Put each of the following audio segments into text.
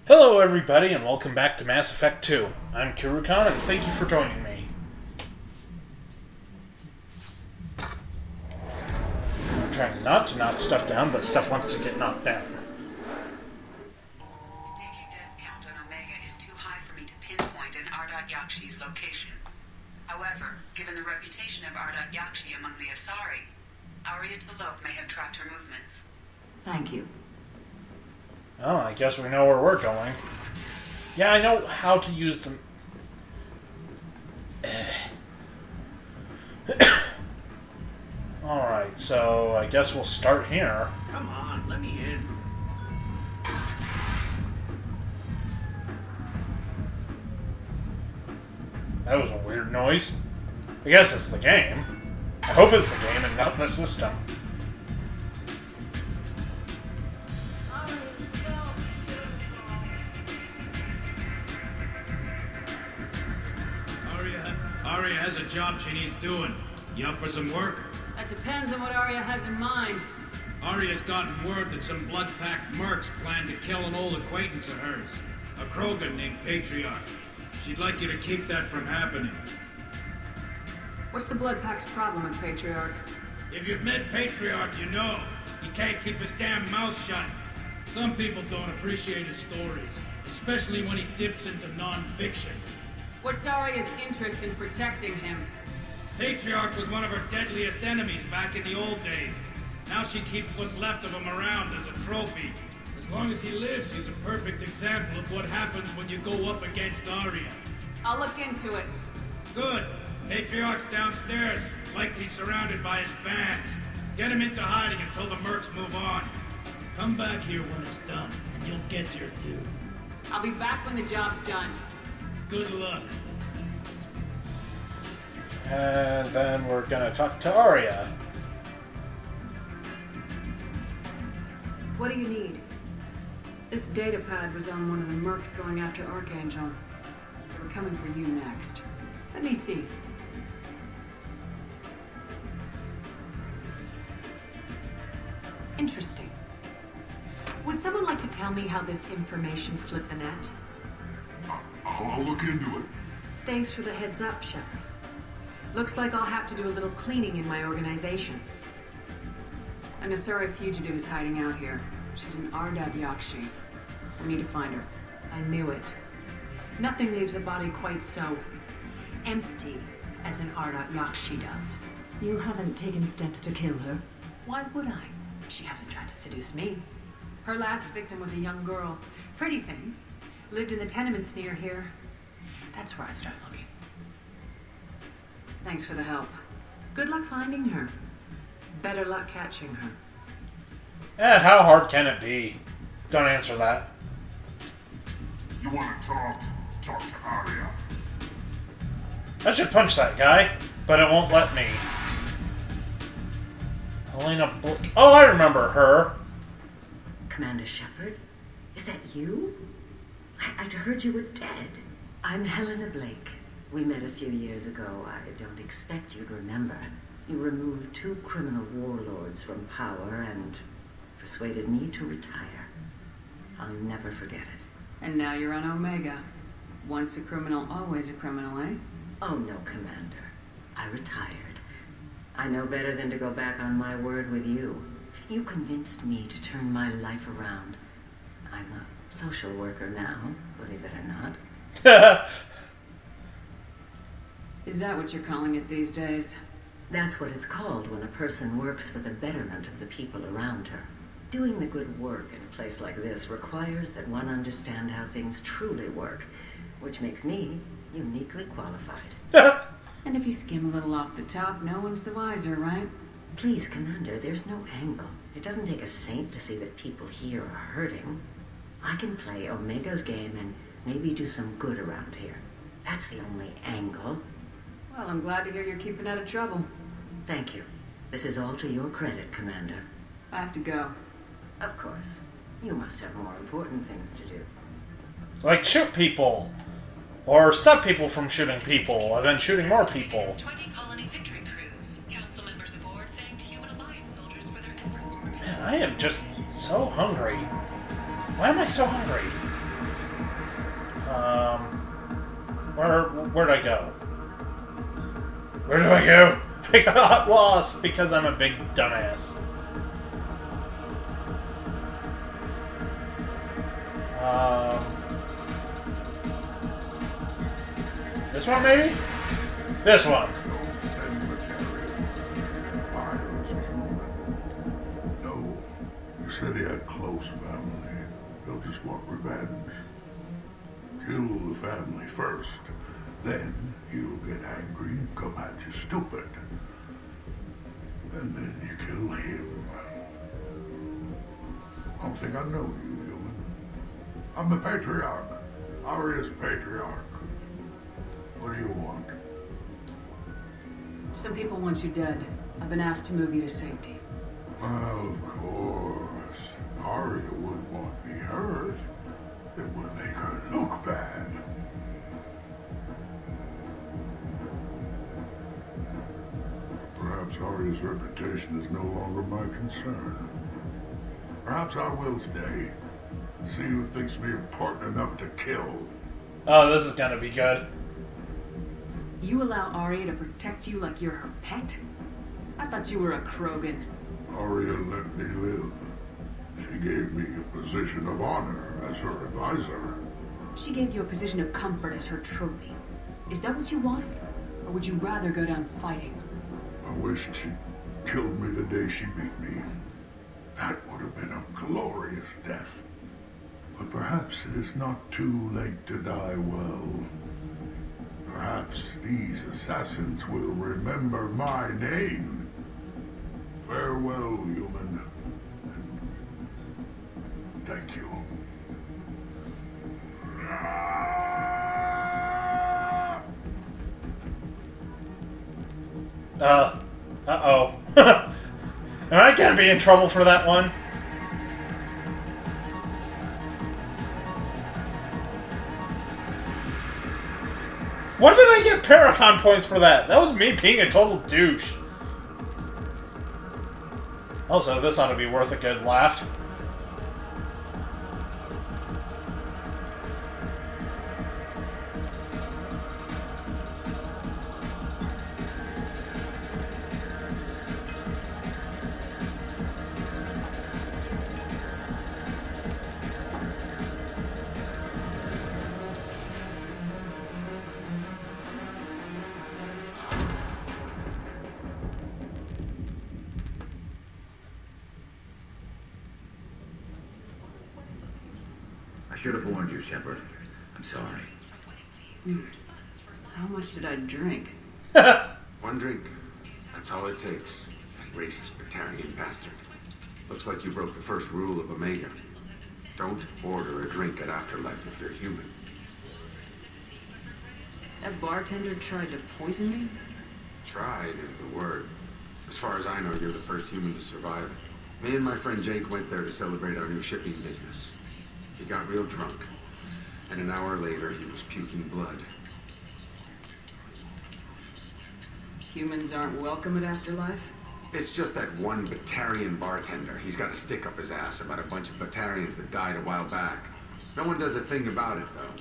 Hello everybody and welcome back to Mass Effect 2. I'm Kirukan and thank you for joining me. I'm trying not to knock stuff down, but stuff wants to get knocked down. The daily death count on Omega is too high for me to pinpoint an Ardat Yakshi's location. However, given the reputation of Ardat Yakshi among the Asari, Aria T'Loak may have tracked her movements. Thank you. Oh, I guess we know where we're going. Yeah, I know how to use them. Alright, so I guess we'll start here. Come on, let me in. That was a weird noise. I guess it's the game. I hope it's the game and not the system. Aria has a job she needs doing. You up for some work? That depends on what Arya has in mind. Aria's gotten word that some blood-packed mercs plan to kill an old acquaintance of hers, a Krogan named Patriarch. She'd like you to keep that from happening. What's the Blood Pack's problem with Patriarch? If you've met Patriarch, you know. He can't keep his damn mouth shut. Some people don't appreciate his stories, especially when he dips into non-fiction. What's Arya's interest in protecting him? Patriarch was one of her deadliest enemies back in the old days. Now she keeps what's left of him around as a trophy. As long as he lives, he's a perfect example of what happens when you go up against Aria. I'll look into it. Good. Patriarch's downstairs, likely surrounded by his fans. Get him into hiding until the mercs move on. Come back here when it's done, and you'll get your due. I'll be back when the job's done. Good luck. And then we're gonna talk to Aria. What do you need? This data pad was on one of the mercs going after Archangel. We're coming for you next. Let me see. Interesting. Would someone like to tell me how this information slipped the net? I'll look into it. Thanks for the heads up, Shepard. Looks like I'll have to do a little cleaning in my organization. An Asari fugitive is hiding out here. She's an Ardat Yakshi. We need to find her. I knew it. Nothing leaves a body quite so empty as an Ardat Yakshi does. You haven't taken steps to kill her? Why would I? She hasn't tried to seduce me. Her last victim was a young girl. Pretty thing. Lived in the tenements near here. That's where I'd start looking. Thanks for the help. Good luck finding her. Better luck catching her. How hard can it be? Don't answer that. You want to talk? Talk to Aria. I should punch that guy, but it won't let me. Helena Blake. Oh, I remember her. Commander Shepard? Is that you? I'd heard you were dead. I'm Helena Blake. We met a few years ago. I don't expect you'd remember. You removed 2 criminal warlords from power and persuaded me to retire. I'll never forget it. And now you're on Omega. Once a criminal, always a criminal, eh? Oh no, Commander. I retired. I know better than to go back on my word with you. You convinced me to turn my life around. I'm a social worker now, believe it or not. Is that what you're calling it these days? That's what it's called when a person works for the betterment of the people around her. Doing the good work in a place like this requires that one understand how things truly work, which makes me uniquely qualified. And if you skim a little off the top, no one's the wiser, right? Please, Commander, there's no angle. It doesn't take a saint to see that people here are hurting. I can play Omega's game and maybe do some good around here. That's the only angle. Well, I'm glad to hear you're keeping out of trouble. Thank you. This is all to your credit, Commander. I have to go. Of course. You must have more important things to do. Like shoot people. Or stop people from shooting people, and then shooting more people. 20 colony victory crews. Council members aboard thanked Human Alliance soldiers for their efforts. Man, I am just so hungry. Why am I so hungry? Where'd I go? Where do I go? I got lost because I'm a big dumbass. This one, maybe? This one. Don't send materials. I was human. No, you said he had close family. They'll just want revenge. Kill the family first. Then he'll get angry and come at you stupid. And then you kill him. I don't think I know you, human. I'm the Patriarch. Aria's Patriarch. What do you want? Some people want you dead. I've been asked to move you to safety. Well, of course. Aria wouldn't want me hurt. It would make her look bad. Perhaps Aria's reputation is no longer my concern. Perhaps I will stay and see who thinks me important enough to kill. Oh, this is gonna be good. You allow Aria to protect you like you're her pet? I thought you were a Krogan. Aria let me live. She gave me a position of honor as her advisor. She gave you a position of comfort as her trophy. Is that what you want? Or would you rather go down fighting? I wished she'd killed me the day she beat me. That would have been a glorious death. But perhaps it is not too late to die well. Perhaps these assassins will remember my name. Farewell, human. And thank you. Uh-oh. Am I gonna be in trouble for that one? Why did I get Paracon points for that? That was me being a total douche. Also, this ought to be worth a good laugh. I should have warned you, Shepard. I'm sorry. How much did I drink? One drink. That's all it takes. That racist Batarian bastard. Looks like you broke the first rule of Omega. Don't order a drink at Afterlife if you're human. That bartender tried to poison me? Tried is the word. As far as I know, you're the first human to survive. Me and my friend Jake went there to celebrate our new shipping business. He got real drunk, and an hour later he was puking blood. Humans aren't welcome at Afterlife? It's just that one Batarian bartender. He's got a stick up his ass about a bunch of Batarians that died a while back. No one does a thing about it, though.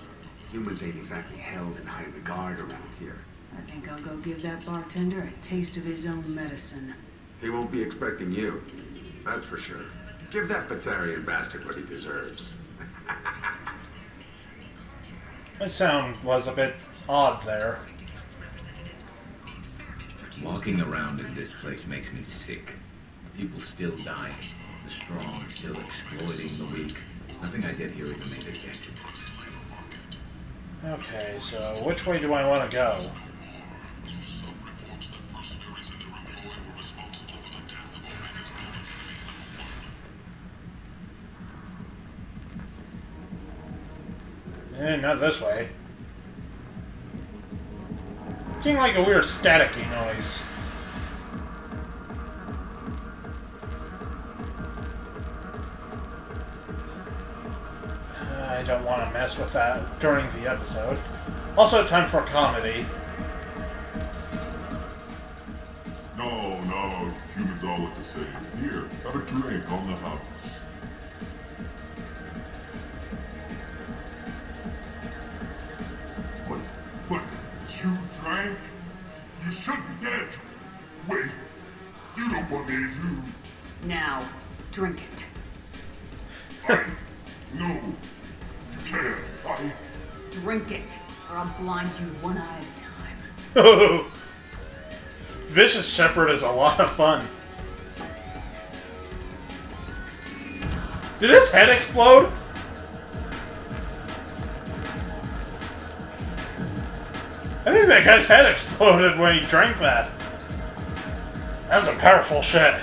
Humans ain't exactly held in high regard around here. I think I'll go give that bartender a taste of his own medicine. He won't be expecting you. That's for sure. Give that Batarian bastard what he deserves. My sound was a bit odd there. Walking around in this place makes me sick. People still dying. The strong still exploiting the weak. Nothing I did here even made a dent in this. Okay, so which way do I want to go? Not this way. Getting like a weird staticky noise. I don't want to mess with that during the episode. Also, time for comedy. No, humans all look the same. Here, have a drink on the house. Frank. You should be dead. Wait, you don't want me to... Now, drink it. No, you can't. Drink it, or I'll blind you one eye at a time. Vicious Shepherd is a lot of fun. Did his head explode? I think that guy's head exploded when he drank that. That was a powerful shit.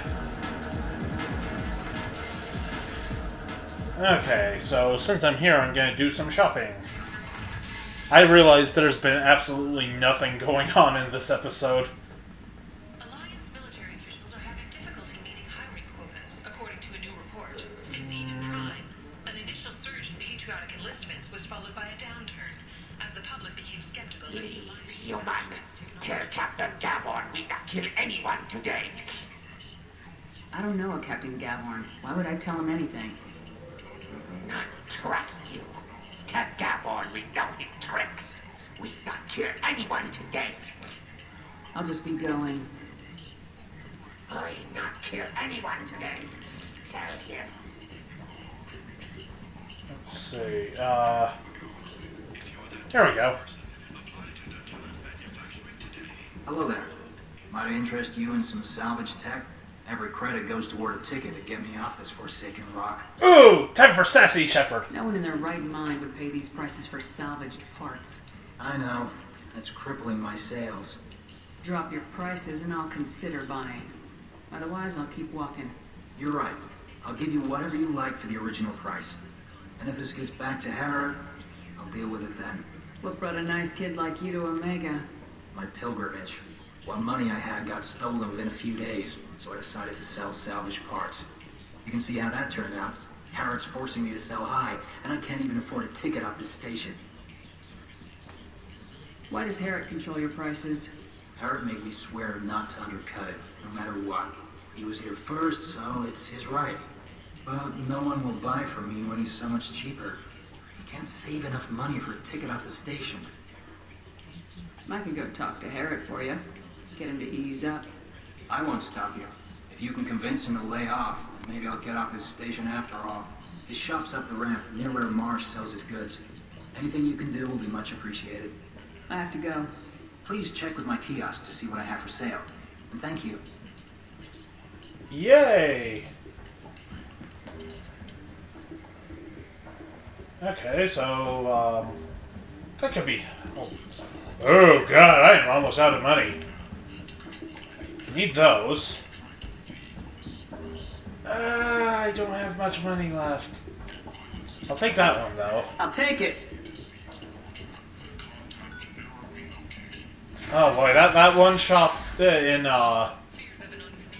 Okay, so since I'm here, I'm gonna do some shopping. I realize there's been absolutely nothing going on in this episode. Alliance military officials are having difficulty meeting hiring quotas, according to a new report. Since Eden Prime, an initial surge in patriotic enlistments was followed by a downturn, as the public became skeptical. Human, tell Captain Gaborn we not kill anyone today. I don't know a Captain Gaborn. Why would I tell him anything? Not trust you. Tell Gaborn we know his tricks. We not kill anyone today. I'll just be going. I not kill anyone today. Tell him. Let's see, here we go. Hello there. Might I interest you in some salvage tech? Every credit goes toward a ticket to get me off this forsaken rock. Ooh, time for Sassy Shepherd. No one in their right mind would pay these prices for salvaged parts. I know. That's crippling my sales. Drop your prices and I'll consider buying. Otherwise, I'll keep walking. You're right. I'll give you whatever you like for the original price. And if this gets back to Herod, I'll deal with it then. What brought a nice kid like you to Omega? My pilgrimage. What money I had got stolen within a few days, so I decided to sell salvage parts. You can see how that turned out. Harrod's forcing me to sell high, and I can't even afford a ticket off this station. Why does Herod control your prices? Herod made me swear not to undercut it, no matter what. He was here first, so it's his right. But no one will buy from me when he's so much cheaper. I can't save enough money for a ticket off the station. I could go talk to Herod for you. Get him to ease up. I won't stop you. If you can convince him to lay off, maybe I'll get off this station after all. His shop's up the ramp, near where Marsh sells his goods. Anything you can do will be much appreciated. I have to go. Please check with my kiosk to see what I have for sale. And thank you. Yay! Okay, so, that could be... Oh god, I am almost out of money. Need those. I don't have much money left. I'll take that one, though. I'll take it. Oh boy, that one shop in,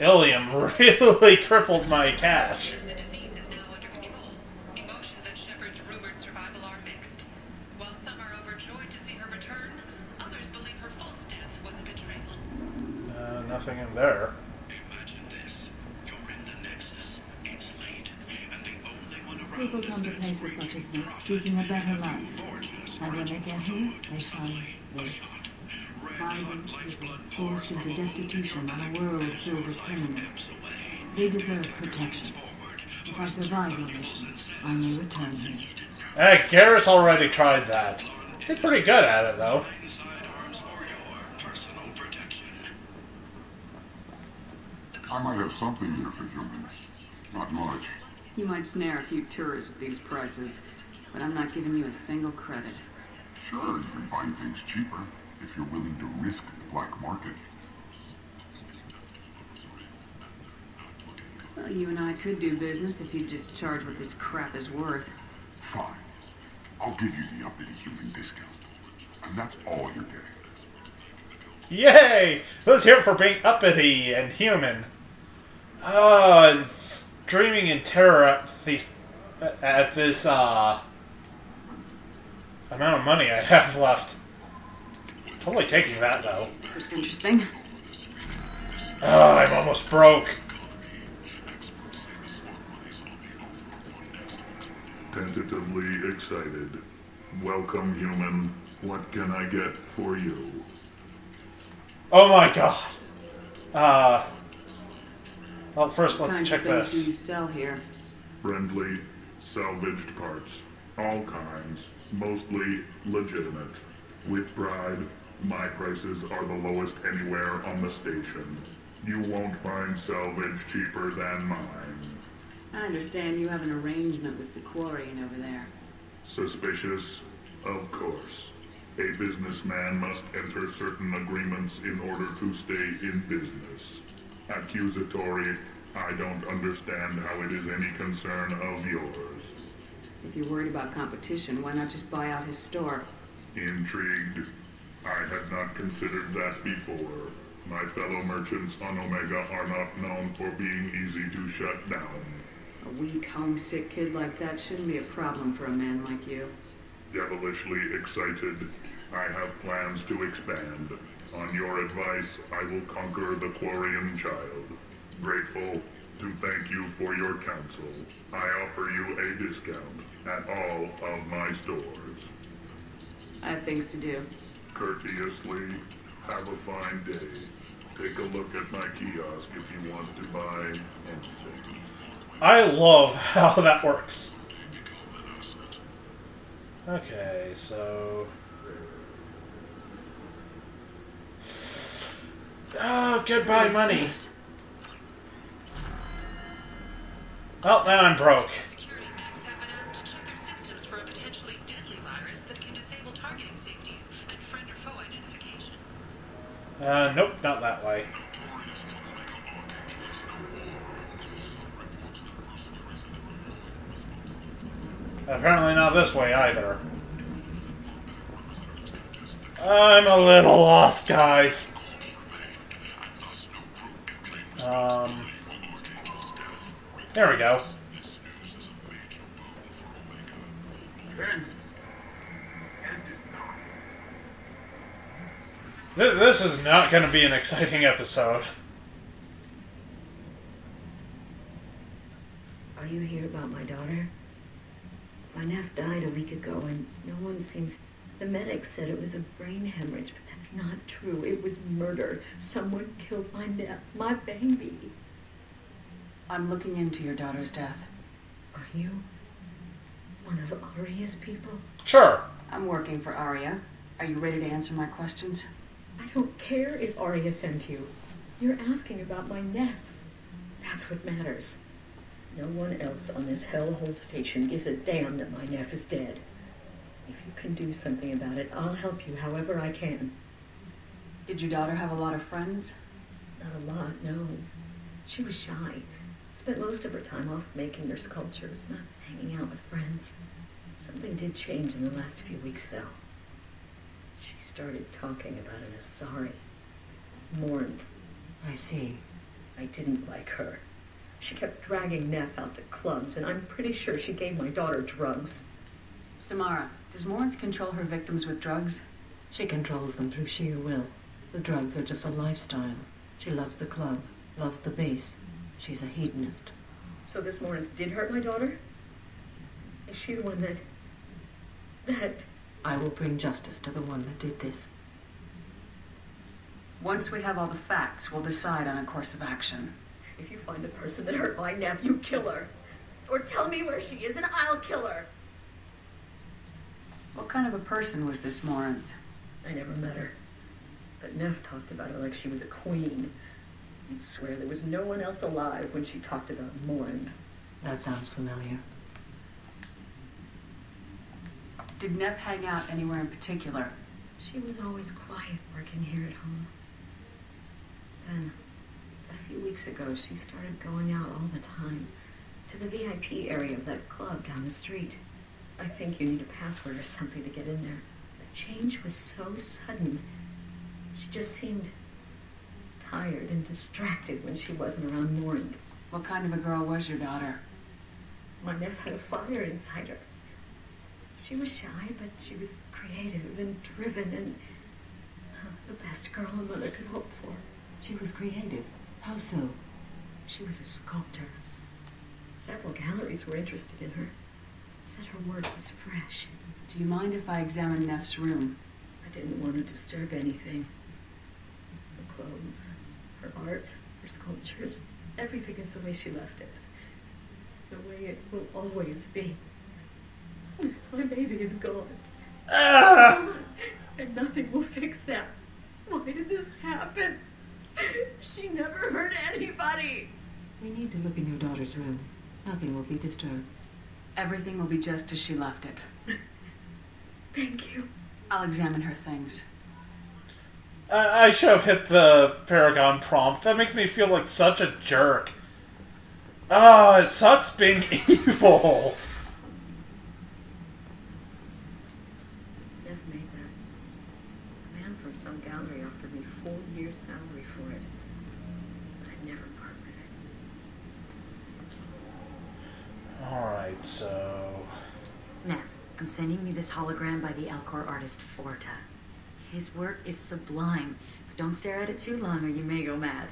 Ilium really crippled my cash. The disease is now under control. Emotions at Shepard's rumored survival are mixed. While some are overjoyed to see her return, others believe her false death was a betrayal. Nothing in there. Imagine this. You're in the Nexus. It's late, and the only one around People come to places such as this seeking a better life. And when they get here, they find this. Violent people forced into destitution on a world filled with criminals. They deserve protection. If I survive your mission, I may return here. Hey, Garrus already tried that. Did pretty good at it, though. I might have something here for humans. Not much. You might snare a few tourists with these prices, but I'm not giving you a single credit. Sure, you can find things cheaper if you're willing to risk the black market. Well, you and I could do business if you'd just charge what this crap is worth. Fine. I'll give you the uppity human discount. And that's all you're getting. Yay! Let's hear it for being uppity and human. And screaming in terror at this amount of money I have left. Totally taking that, though. This looks interesting. Oh, I'm almost broke. Tentatively excited. Welcome, human. What can I get for you? Oh my god. Well, first let's Kinds check of things do you this. sell here? Friendly, salvaged parts. All kinds. Mostly legitimate. With pride, my prices are the lowest anywhere on the station. You won't find salvage cheaper than mine. I understand you have an arrangement with the Quarian over there. Suspicious? Of course. A businessman must enter certain agreements in order to stay in business. Accusatory, I don't understand how it is any concern of yours. If you're worried about competition, why not just buy out his store? Intrigued? I had not considered that before. My fellow merchants on Omega are not known for being easy to shut down. A weak, homesick kid like that shouldn't be a problem for a man like you. Devilishly excited, I have plans to expand. On your advice, I will conquer the Quarian child. Grateful to thank you for your counsel. I offer you a discount at all of my stores. I have things to do. Courteously, have a fine day. Take a look at my kiosk if you want to buy anything. I love how that works. Okay, so... Oh, goodbye money. Well, now I'm broke. Security mechs have been asked to check their systems for a potentially deadly virus that can disable targeting safeties and friend or foe identification. Nope, not that way. Apparently not this way either. I'm a little lost, guys. There we go. This is not going to be an exciting episode. Are you here about my daughter? My nephew died a week ago and no one seems... The medics said it was a brain hemorrhage, but that's not true. It was murder. Someone killed my nephew, my baby. I'm looking into your daughter's death. Are you one of Aria's people? Sure. I'm working for Aria. Are you ready to answer my questions? I don't care if Aria sent you. You're asking about my nephew. That's what matters. No one else on this hellhole station gives a damn that my nephew is dead. If you can do something about it, I'll help you however I can. Did your daughter have a lot of friends? Not a lot, no. She was shy. Spent most of her time off making her sculptures, not hanging out with friends. Something did change in the last few weeks, though. She started talking about an Asari. Mourned. I see. I didn't like her. She kept dragging Neff out to clubs, and I'm pretty sure she gave my daughter drugs. Samara, does Morinth control her victims with drugs? She controls them through sheer will. The drugs are just a lifestyle. She loves the club, loves the base. She's a hedonist. So this Morinth did hurt my daughter? Is she the one that... I will bring justice to the one that did this. Once we have all the facts, we'll decide on a course of action. If you find the person that hurt my nephew, kill her. Or tell me where she is and I'll kill her. What kind of a person was this Morinth? I never met her. But Neff talked about her like she was a queen. You'd swear there was no one else alive when she talked about Morinth. That sounds familiar. Did Neff hang out anywhere in particular? She was always quiet working here at home. Then, a few weeks ago, she started going out all the time to the VIP area of that club down the street. I think you need a password or something to get in there. The change was so sudden. She just seemed tired and distracted when she wasn't around Morinth. What kind of a girl was your daughter? My nephew had a fire inside her. She was shy, but she was creative and driven and the best girl a mother could hope for. She was creative. How so? She was a sculptor. Several galleries were interested in her. Said her work was fresh. Do you mind if I examine Neff's room? I didn't want to disturb anything. clothes, her art, her sculptures, everything is the way she left it. The way it will always be. My baby is gone. And nothing will fix that. Why did this happen? She never hurt anybody. We need to look in your daughter's room. Nothing will be disturbed. Everything will be just as she left it. Thank you. I'll examine her things. I should have hit the Paragon prompt. That makes me feel like such a jerk. Ah, it sucks being evil. Never made that. A man from some gallery offered me 4 years' salary for it. But I'd never part with it. Alright, so... Now, I'm sending you this hologram by the Alcor artist Forta. His work is sublime, but don't stare at it too long or you may go mad.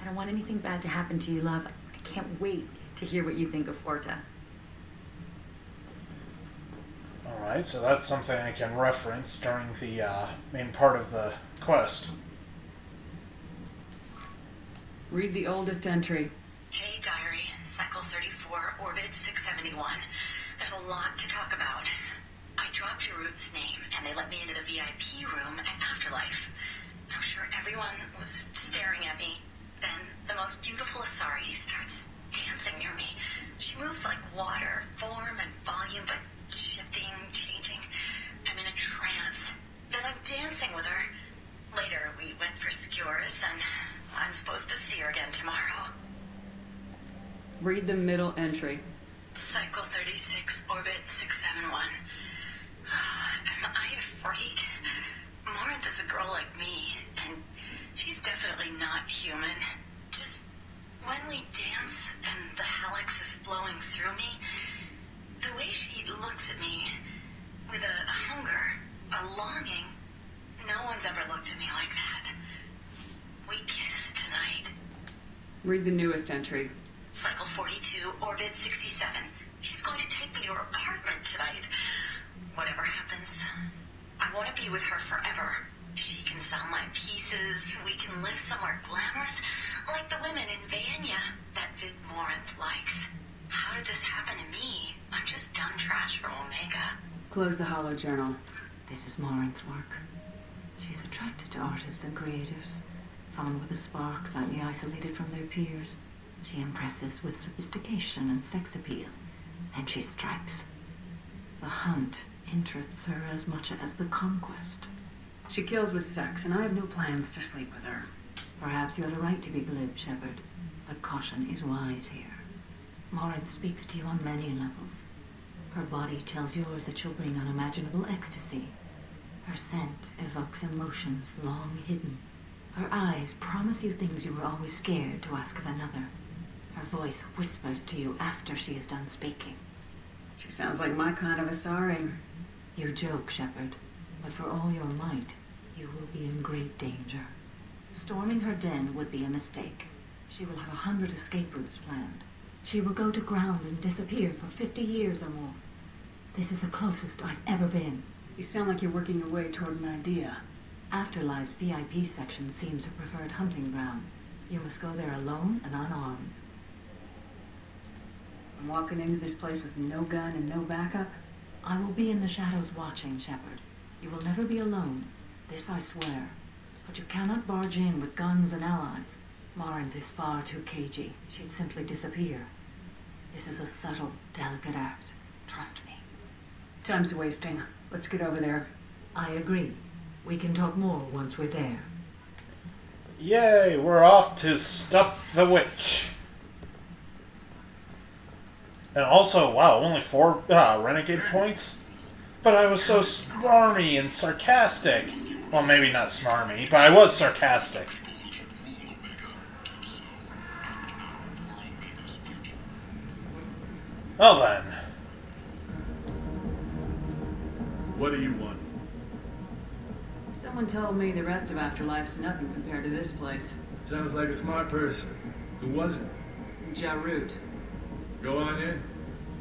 I don't want anything bad to happen to you, love. I can't wait to hear what you think of Forta. Alright, so that's something I can reference during the main part of the quest. Read the oldest entry. Hey, Diary. Cycle 34, Orbit 671. There's a lot to talk about. I dropped Jarut's name, and they let me into the VIP room at Afterlife. I'm sure everyone was staring at me. Then the most beautiful Asari starts dancing near me. She moves like water, form and volume, but shifting, changing. I'm in a trance. Then I'm dancing with her. Later, we went for skewers, and I'm supposed to see her again tomorrow. Read the middle entry. Cycle 36, Orbit 671. Am I a freak? Morinth is a girl like me, and she's definitely not human. Just when we dance and the helix is flowing through me, the way she looks at me with a hunger, a longing, no one's ever looked at me like that. We kissed tonight. Read the newest entry. Cycle 42, Orbit 67. She's going to take me to her apartment tonight. Whatever happens, I want to be with her forever. She can sell my pieces. We can live somewhere glamorous, like the women in Vanya that Vid Morinth likes. How did this happen to me? I'm just dumb trash for Omega. Close the hollow journal. This is Morinth's work. She's attracted to artists and creators. Someone with a spark, slightly isolated from their peers. She impresses with sophistication and sex appeal. And she strikes. The hunt interests her as much as the conquest. She kills with sex, and I have no plans to sleep with her. Perhaps you have a right to be glib, Shepard, but caution is wise here. Morinth speaks to you on many levels. Her body tells yours that she'll bring unimaginable ecstasy. Her scent evokes emotions long hidden. Her eyes promise you things you were always scared to ask of another. Her voice whispers to you after she is done speaking. She sounds like my kind of Asari. You joke, Shepard, but for all your might, you will be in great danger. Storming her den would be a mistake. She will have 100 escape routes planned. She will go to ground and disappear for 50 years or more. This is the closest I've ever been. You sound like you're working your way toward an idea. Afterlife's VIP section seems her preferred hunting ground. You must go there alone and unarmed. I'm walking into this place with no gun and no backup. I will be in the shadows watching, Shepard. You will never be alone. This I swear. But you cannot barge in with guns and allies. Morinth is far too cagey. She'd simply disappear. This is a subtle, delicate act. Trust me. Time's wasting. Let's get over there. I agree. We can talk more once we're there. Yay, we're off to stop the witch. And also, wow, only 4 renegade points? But I was so smarmy and sarcastic. Well, maybe not smarmy, but I was sarcastic. Well then. What do you want? Someone told me the rest of Afterlife's nothing compared to this place. Sounds like a smart person. Who was it? Jarut. Go on in.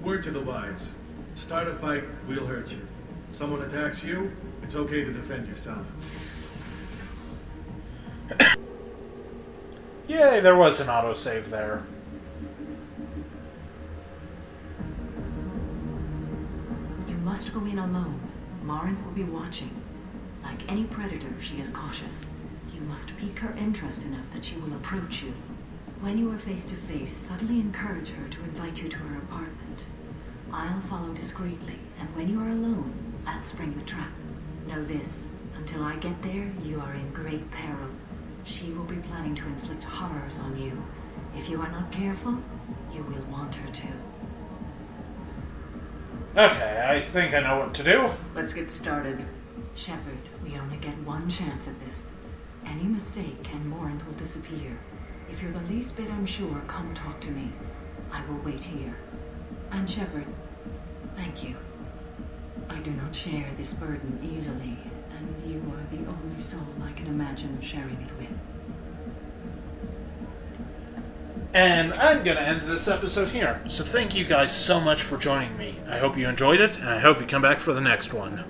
Word to the wise. Start a fight, we'll hurt you. Someone attacks you, it's okay to defend yourself. Yay, there was an autosave there. You must go in alone. Marant will be watching. Like any predator, she is cautious. You must pique her interest enough that she will approach you. When you are face to face, subtly encourage her to invite you to her apartment. I'll follow discreetly, and when you are alone, I'll spring the trap. Know this, until I get there, you are in great peril. She will be planning to inflict horrors on you. If you are not careful, you will want her to. Okay, I think I know what to do. Let's get started. Shepard, we only get one chance at this. Any mistake and Morant will disappear. If you're the least bit unsure, come talk to me. I will wait here. And Shepard, thank you. I do not share this burden easily, and you are the only soul I can imagine sharing it with. And I'm going to end this episode here. So thank you guys so much for joining me. I hope you enjoyed it, and I hope you come back for the next one.